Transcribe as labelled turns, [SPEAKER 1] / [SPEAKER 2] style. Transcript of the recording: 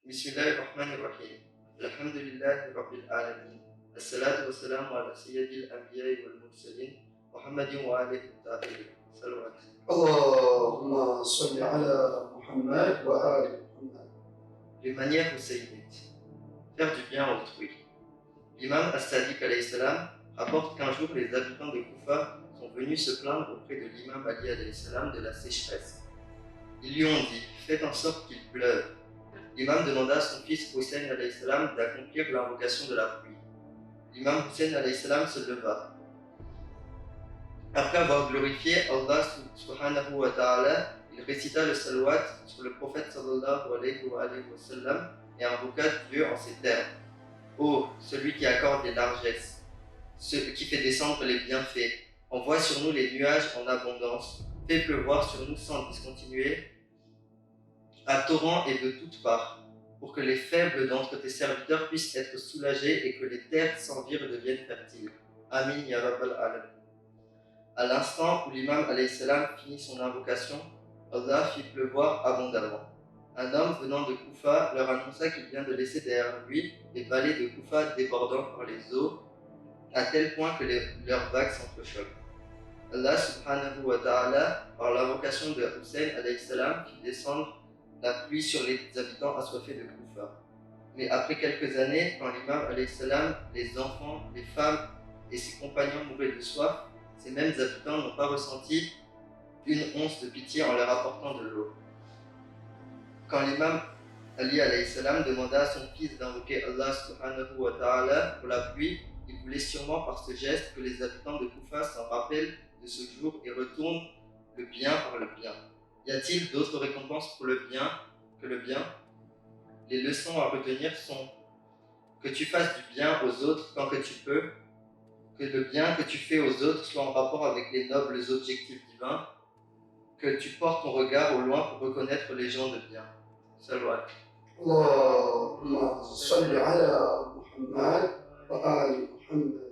[SPEAKER 1] Bismillahirrahmanirrahim. Alhamdulillahi Rabbil Alamin. Assalatu wassalamu ala sayyidil anbiya'i wal mursalin Muhammadin wa alihi tahirin. Salawat.
[SPEAKER 2] اللهم صل على محمد وآل محمد.
[SPEAKER 1] D'une manière hussainite, faire du bien à autrui. L'imam As-Sadiq alayhi salam rapporte qu'un jour les habitants de Koufa sont venus se plaindre auprès de l'imam Ali alayhi salam de la sécheresse. Ils lui ont dit « Faites en sorte qu'il pleuve ». L'imam demanda à son fils Hussein alayhi salam d'accomplir l'invocation de la pluie. L'imam Hussein alayhi salam se leva. Après avoir glorifié Allah subhanahu wa ta'ala, il récita le salawat sur le prophète sallallahu alayhi wa sallam et invoqua Dieu en ces termes. Ô celui qui accorde les largesses, qui fait descendre les bienfaits, envoie sur nous les nuages en abondance, fais pleuvoir sur nous sans discontinuer, à torrent et de toutes parts, pour que les faibles d'entre tes serviteurs puissent être soulagés et que les terres sans vire deviennent fertiles. Amin ya Rabbal Alamin. À l'instant où l'imam alayhi salam finit son invocation, Allah fit pleuvoir abondamment. Un homme venant de Koufa leur annonça qu'il vient de laisser derrière lui les vallées de Koufa débordant par les eaux, à tel point que leurs vagues s'entrechoquent. Allah subhanahu wa ta'ala, par l'invocation de Hussein alayhi salam, fit descendre la pluie sur les habitants assoiffés de Koufa. Mais après quelques années, quand l'imam alayhi salam, les enfants, les femmes et ses compagnons mouraient de soif, ces mêmes habitants n'ont pas ressenti une once de pitié en leur apportant de l'eau. Quand l'imam Ali alayhi salam demanda à son fils d'invoquer Allah subhanahu wa ta'ala pour la pluie, il voulait sûrement par ce geste que les habitants de Koufa s'en rappellent de ce jour et retournent le bien par le bien. Y a-t-il d'autres récompenses pour le bien que le bien? Les leçons à retenir sont que tu fasses du bien aux autres tant que tu peux, que le bien que tu fais aux autres soit en rapport avec les nobles objectifs divins, que tu portes ton regard au loin pour reconnaître les gens de bien. Salawat.
[SPEAKER 2] اللهم صل على محمد وآل محمد.